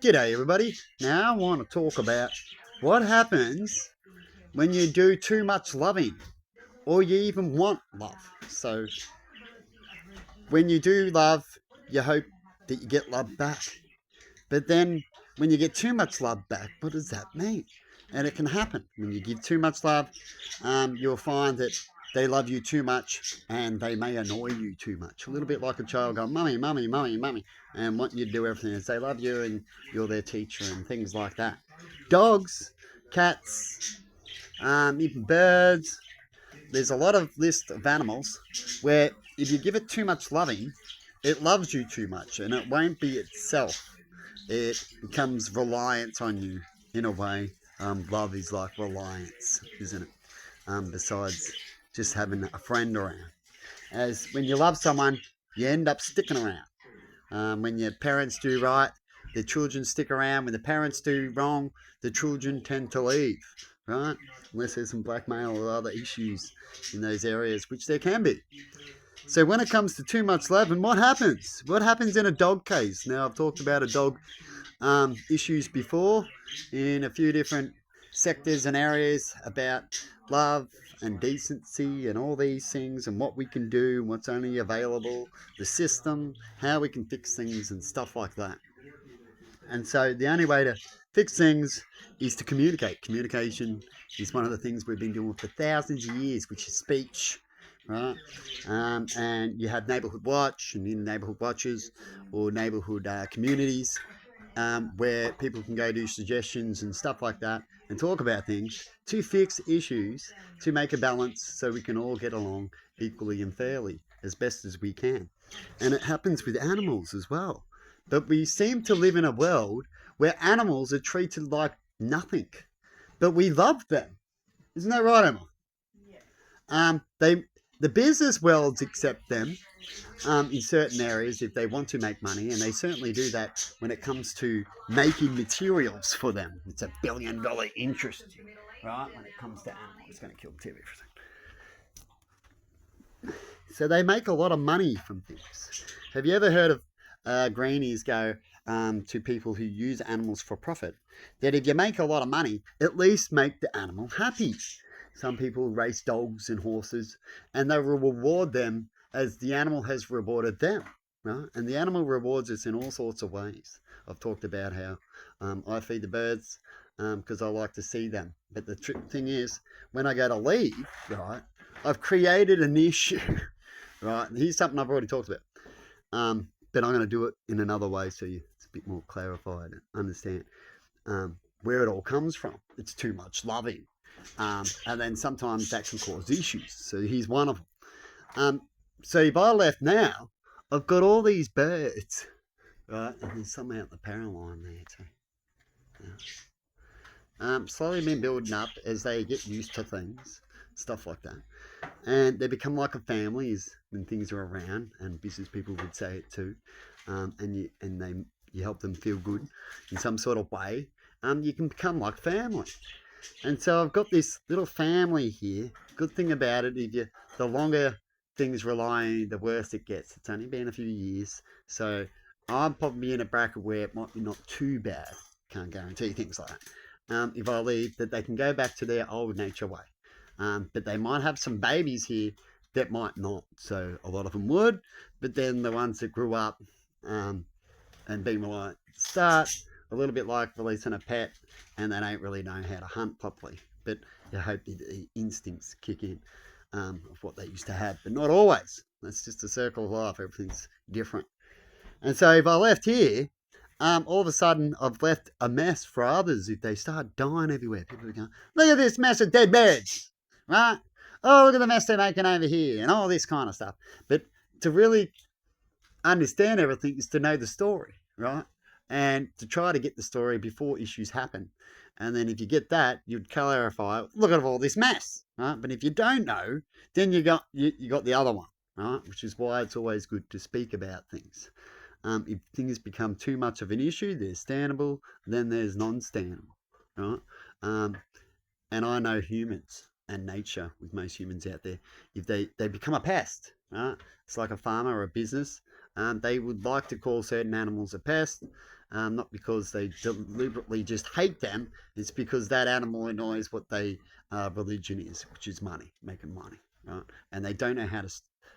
G'day everybody. Now I want to talk about what happens when you do too much loving or you even want love. So when you do love, you hope that you get love back. But then when you get too much love back, what does that mean? And it can happen. When you give too much love, you'll find that they love you too much and they may annoy you too much. A little bit like a child going, mummy, mummy, mummy, mummy, and want you to do everything as they love you and you're their teacher and things like that. Dogs, cats, even birds, there's a lot of list of animals where if you give it too much loving, it loves you too much and it won't be itself. It becomes reliant on you in a way. Love is like reliance, isn't it? Besides just having a friend around. As when you love someone, you end up sticking around. When your parents do right, the children stick around. When the parents do wrong, the children tend to leave, right? Unless there's some blackmail or other issues in those areas, which there can be. So when it comes to too much love, and what happens? What happens in a dog case? Now, I've talked about a dog issues before in a few different sectors and areas about love and decency and all these things and what we can do, what's only available, the system, how we can fix things and stuff like that. And so the only way to fix things is to communicate. Communication is one of the things we've been doing for thousands of years, which is speech, right? And you have Neighbourhood Watch and in Neighbourhood Watches or neighbourhood communities where people can go do suggestions and stuff like that and talk about things to fix issues, to make a balance so we can all get along equally and fairly as best as we can. And it happens with animals as well. But we seem to live in a world where animals are treated like nothing. But we love them. Isn't that right, Emma? The business worlds accept them in certain areas if they want to make money, and they certainly do that when it comes to making materials for them. It's $1 billion interest, right? When it comes to animals, it's going to kill TV everything. So they make a lot of money from things. Have you ever heard of greenies go to people who use animals for profit? That if you make a lot of money, at least make the animal happy. Some people race dogs and horses, and they will reward them as the animal has rewarded them, right? And the animal rewards us in all sorts of ways. I've talked about how I feed the birds because I like to see them. But the thing is, when I go to leave, right, I've created an issue, right? Here's something I've already talked about, but I'm going to do it in another way so it's a bit more clarified and understand where it all comes from. It's too much loving. And then sometimes that can cause issues. So here's one of them. So if I left now, I've got all these birds, right? And there's some out the power line there too. Yeah. Slowly been building up as they get used to things, stuff like that. And they become like a family when things are around, and business people would say it too. And you help them feel good in some sort of way. You can become like family. And so I've got this little family here. Good thing about it, the longer things rely on you, the worse it gets. It's only been a few years. So I'm probably in a bracket where it might be not too bad. Can't guarantee things like that. If I leave, that they can go back to their old nature way. But they might have some babies here that might not. So a lot of them would. But then the ones that grew up and being like start a little bit like releasing a pet, and they don't really know how to hunt properly. But you hope the instincts kick in of what they used to have, but not always. That's just a circle of life. Everything's different. And so if I left here, all of a sudden I've left a mess for others. If they start dying everywhere, people are going, look at this mess of dead birds, right? Oh, look at the mess they're making over here, and all this kind of stuff. But to really understand everything is to know the story, right? And to try to get the story before issues happen. And then if you get that, you'd clarify, look at all this mess, right? But if you don't know, then you got the other one, right? Which is why it's always good to speak about things. If things become too much of an issue, there's standable, then there's non-standable, right? And I know humans, and nature with most humans out there. If they become a pest, right? It's like a farmer or a business. They would like to call certain animals a pest, not because they deliberately just hate them. It's because that animal annoys what they religion is, which is money, making money, right? And they don't know how to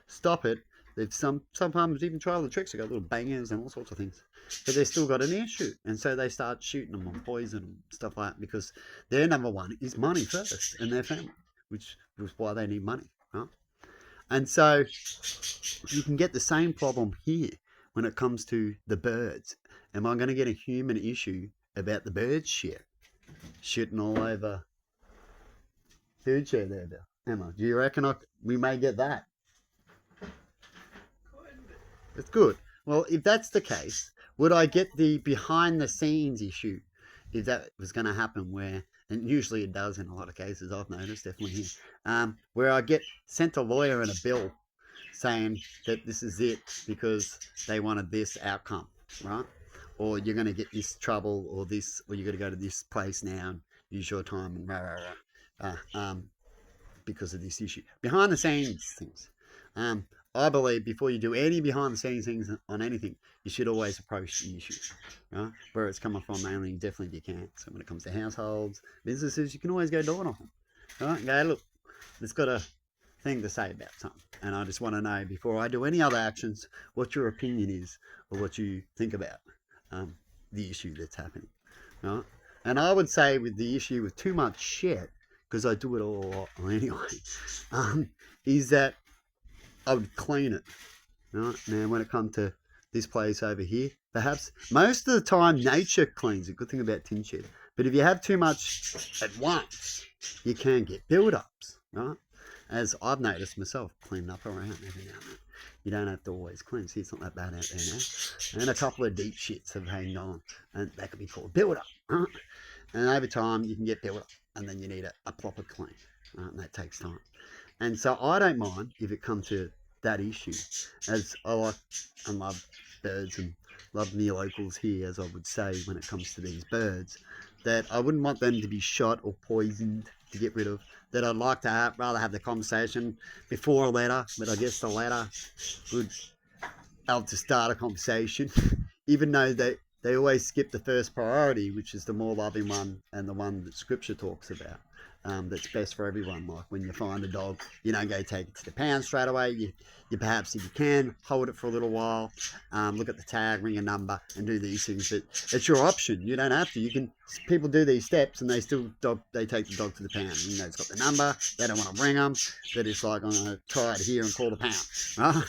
stop it. They've sometimes even tried the tricks. They got little bangers and all sorts of things, but they've still got an issue, and so they start shooting them on poison and stuff like that because their number one is money first and their family, which is why they need money, right? And so you can get the same problem here when it comes to the birds. Am I going to get a human issue about the bird shit shitting all over food share there, Bill? Emma, do you reckon we may get that? It's good. Well, if that's the case, would I get the behind the scenes issue if that was going to happen where, and usually it does in a lot of cases, I've noticed, definitely here, where I get sent a lawyer and a bill saying that this is it because they wanted this outcome, right? Or you're going to get this trouble or this, or you're going to go to this place now and use your time and because of this issue. Behind the scenes things. I believe before you do any behind the scenes things on anything, you should always approach the issue, right? Where it's coming from, mainly, definitely if you can. So when it comes to households, businesses, you can always go door knocking, right? And go, look, it's got a thing to say about something. And I just want to know, before I do any other actions, what your opinion is or what you think about the issue that's happening, right? And I would say with the issue with too much shit, because I do it all a lot anyway, is that I would clean it. Right? Now, when it comes to this place over here, perhaps most of the time nature cleans it. Good thing about tin shed. But if you have too much at once, you can get build-ups, right? As I've noticed myself, cleaning up around every now and then. You don't have to always clean. See, it's not that bad out there now. And a couple of deep shits have hanged on, and that could be called build-up, right? And over time, you can get build-up, and then you need a proper clean, right? And that takes time. And so I don't mind if it comes to that issue, as I like and love birds and love near locals here, as I would say when it comes to these birds, that I wouldn't want them to be shot or poisoned to get rid of, that I'd like to rather have the conversation before a letter, but I guess the letter would help to start a conversation, even though they always skip the first priority, which is the more loving one and the one that Scripture talks about. That's best for everyone. Like when you find a dog, you don't go take it to the pound straight away. You perhaps, if you can, hold it for a little while, look at the tag, ring a number, and do these things. But it's your option. You don't have to. You can. People do these steps, and they take the dog to the pound. You know, it's got the number. They don't want to ring them. They're just like, I'm going to try it here and call the pound, right?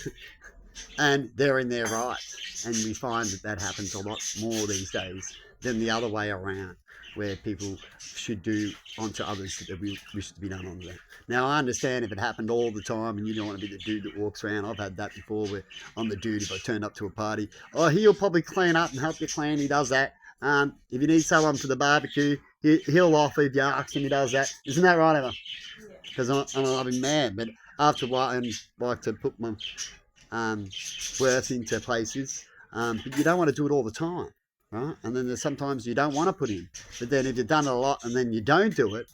And they're in their right. And we find that happens a lot more these days than the other way around, where people should do onto others that we wish to be done onto them. Now, I understand if it happened all the time and you don't want to be the dude that walks around. I've had that before, where I'm the dude if I turned up to a party. Oh, he'll probably clean up and help you clean. He does that. If you need someone for the barbecue, he'll offer if you ask him. He does that. Isn't that right, Emma? Because I'm a loving man. But after a while, I like to put my worth into places. But you don't want to do it all the time. Right? And then there's sometimes you don't want to put in. But then if you've done it a lot and then you don't do it,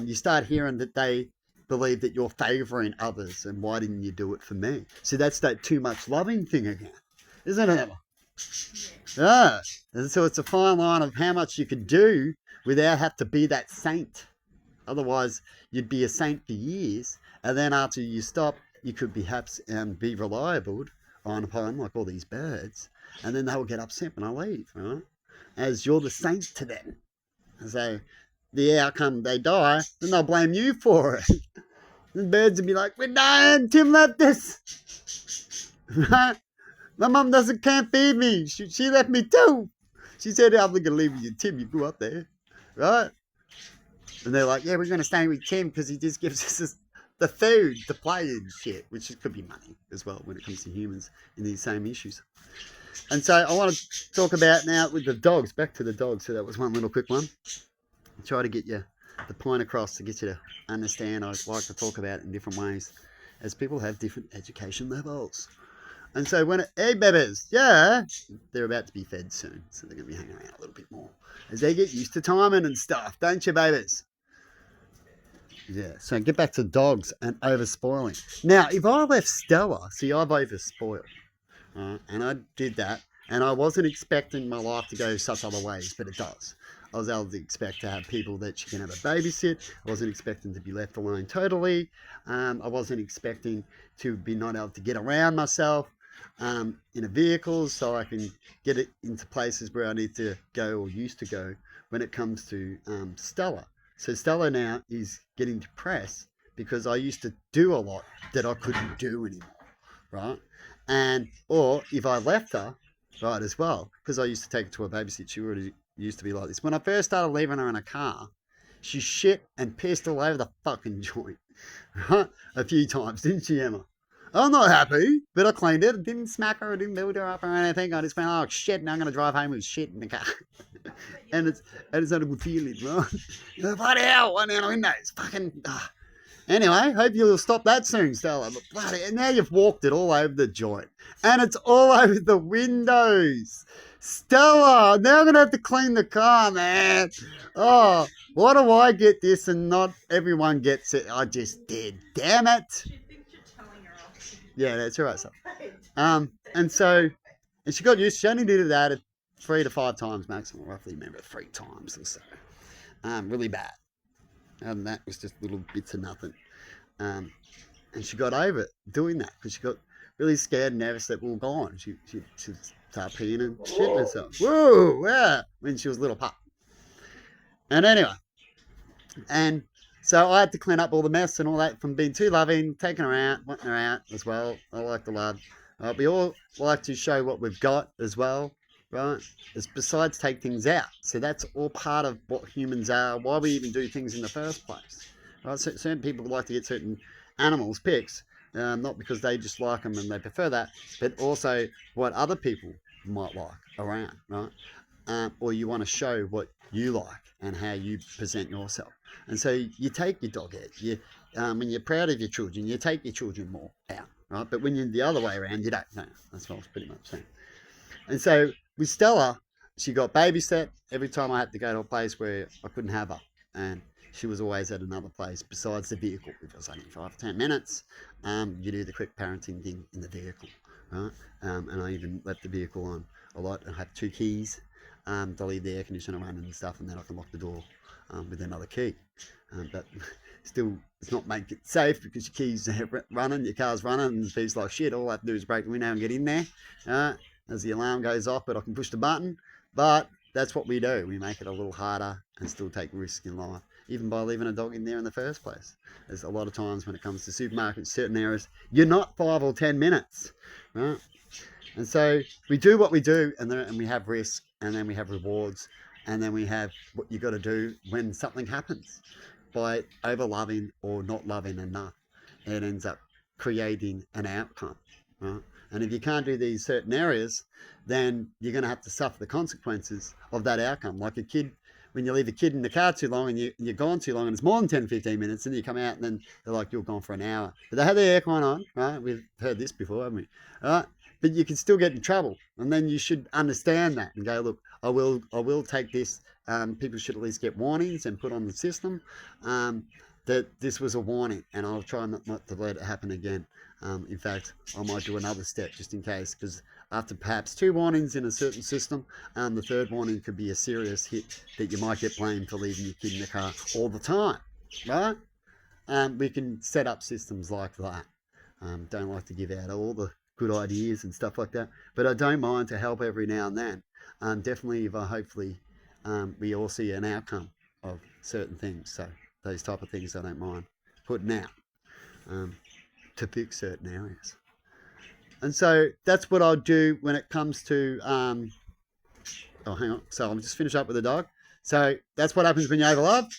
you start hearing that they believe that you're favouring others, and why didn't you do it for me? See, that's that too much loving thing again, isn't it, Emma? Yeah. And so it's a fine line of how much you can do without have to be that saint. Otherwise, you'd be a saint for years, and then after you stop, you could perhaps be reliable upon, like all these birds, and then they will get upset when I leave, right? As you're the saint to them. So the outcome, they die, then they'll blame you for it. The birds will be like, we're dying, Tim left us. Right? My mum can't feed me. She left me too. She said, I'm not going to leave with you, Tim. You go up there, right? And they're like, yeah, we're going to stay with Tim because he just gives us the food to play and shit, which could be money as well when it comes to humans in these same issues. And so I want to talk about now with the dogs, back to the dogs. So that was one little quick one. I'll try to get you the point across to get you to understand. I like to talk about it in different ways as people have different education levels. And so hey babies, yeah, they're about to be fed soon. So they're going to be hanging around a little bit more as they get used to timing and stuff. Don't you, babies? Yeah, so get back to dogs and over spoiling. Now, if I left Stella, see, I've over spoiled, and I did that, and I wasn't expecting my life to go such other ways, but it does. I was able to expect to have people that she can have a babysit. I wasn't expecting to be left alone totally. I wasn't expecting to be not able to get around myself in a vehicle so I can get it into places where I need to go or used to go when it comes to Stella. So Stella now is getting depressed because I used to do a lot that I couldn't do anymore, right? And or if I left her, right, as well, because I used to take her to a babysit, she already used to be like this. When I first started leaving her in a car, she shit and pissed all over the fucking joint, right? A few times, didn't she, Emma? I'm not happy, but I cleaned it. I didn't smack her, I didn't build her up or anything. I just went, oh shit, now I'm gonna drive home with shit in the car. and it's not a good feeling, right? Bloody hell, one down the windows. Fucking Anyway, hope you'll stop that soon, Stella. But bloody, and now you've walked it all over the joint. And it's all over the windows. Stella, now I'm going to have to clean the car, man. Oh, why do I get this and not everyone gets it? I just did. Damn it. She thinks you're telling her off. Yeah, that's all right, so. And so, and she got used, she only did that 3 to 5 times maximum, roughly, remember, 3 times or so. Really bad. And that was just little bits of nothing. And she got over it doing that because she got really scared and nervous that we were gone. She'd start peeing and shitting herself. Whoa, yeah, when she was a little pup. And anyway, and so I had to clean up all the mess and all that from being too loving, taking her out, wanting her out as well. I like to love. We all like to show what we've got as well, right? It's besides take things out. So that's all part of what humans are, why we even do things in the first place. Right? So certain people like to get certain animals, picks, not because they just like them and they prefer that, but also what other people might like around, right? Or you want to show what you like and how you present yourself. And so you take your dog out. When you're proud of your children, you take your children more out, right? But when you're the other way around, you don't. No, that's what I was pretty much saying. And so with Stella, she got babysat every time I had to go to a place where I couldn't have her. And she was always at another place besides the vehicle. If it was only 5 to 10 minutes, you do the quick parenting thing in the vehicle, right? And I even left the vehicle on a lot and have 2 keys to leave the air conditioner running and stuff, and then I can lock the door with another key. But still, it's not make it safe because your keys are running, your car's running, and it feels like shit. All I have to do is break the window and get in there as the alarm goes off, but I can push the button. But that's what we do. We make it a little harder and still take risks in life, even by leaving a dog in there in the first place. There's a lot of times when it comes to supermarkets, certain areas, you're not 5 or 10 minutes, right? And so we do what we do, and we have risk, and then we have rewards, and then we have what you got to do when something happens. By over loving or not loving enough, it ends up creating an outcome, right? And if you can't do these certain areas, then you're going to have to suffer the consequences of that outcome. Like a kid, when you leave a kid in the car too long and you're gone too long and it's more than 10, 15 minutes, and you come out and then they're like, you're gone for an hour. But they had the aircon on, right? We've heard this before, haven't we? All right? But you can still get in trouble. And then you should understand that and go, look, I will take this. People should at least get warnings and put on the system that this was a warning, and I'll try not to let it happen again. In fact, I might do another step just in case, because after perhaps 2 warnings in a certain system, the 3rd warning could be a serious hit that you might get blamed for leaving your kid in the car all the time, right? We can set up systems like that. Don't like to give out all the good ideas and stuff like that, but I don't mind to help every now and then. Definitely, if hopefully we all see an outcome of certain things. So those type of things I don't mind putting out to fix certain areas. And so that's what I'll do when it comes to oh, hang on. So I'll just finish up with the dog. So that's what happens when you overlove.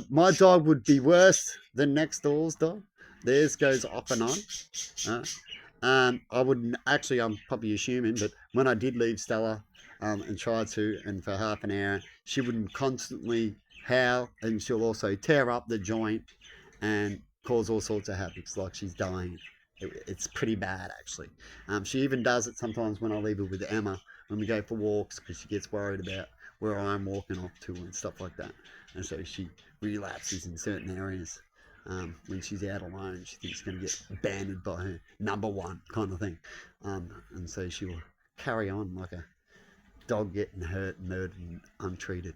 My dog would be worse than next door's dog. Theirs goes off and on. I wouldn't actually, I'm probably assuming, but when I did leave Stella and tried to, and for half an hour, she wouldn't constantly howl, and she'll also tear up the joint and cause all sorts of havocs, like she's dying. It's pretty bad, actually. She even does it sometimes when I leave her with Emma when we go for walks, because she gets worried about where I'm walking off to and stuff like that. And so she relapses in certain areas. When she's out alone, she thinks she's going to get banded by her number one kind of thing. And so she will carry on like a dog getting hurt, murdered, and untreated.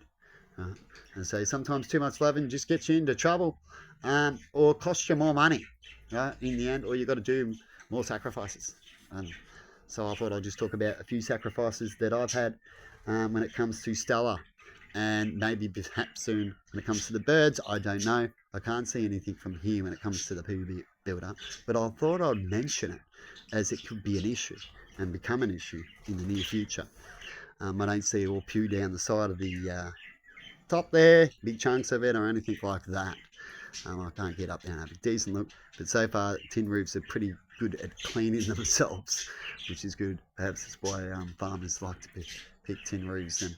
And so sometimes too much loving just gets you into trouble, or costs you more money. Right? In the end, or you've got to do more sacrifices. So I thought I'd just talk about a few sacrifices that I've had when it comes to Stella. And maybe perhaps soon when it comes to the birds, I don't know. I can't see anything from here when it comes to the PB builder. But I thought I'd mention it as it could be an issue and become an issue in the near future. I don't see all pew down the side of the top there, big chunks of it or anything like that. I can't get up there and have a decent look. But so far, tin roofs are pretty good at cleaning themselves, which is good. Perhaps that's why farmers like to pick tin roofs and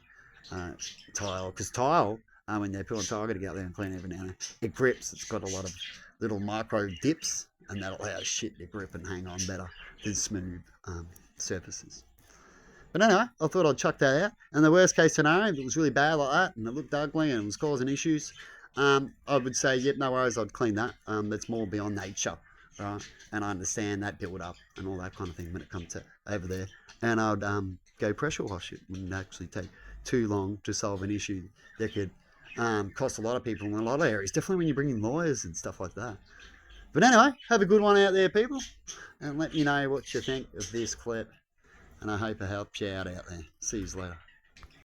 tile, because tile, when they put on tile, I've got to go out there and clean every now and then. It grips. It's got a lot of little micro dips, and that'll allow shit to grip and hang on better than smooth surfaces. But anyway, I thought I'd chuck that out. And the worst case scenario, if it was really bad like that and it looked ugly and it was causing issues, I would say, yep, no worries, I'd clean that. That's more beyond nature, right? And I understand that build up and all that kind of thing when it comes to over there. And I'd go pressure wash it. It wouldn't actually take too long to solve an issue that could cost a lot of people in a lot of areas, definitely when you bring in lawyers and stuff like that. But anyway, have a good one out there, people, and let me know what you think of this clip, and I hope it helps you out there. See you later.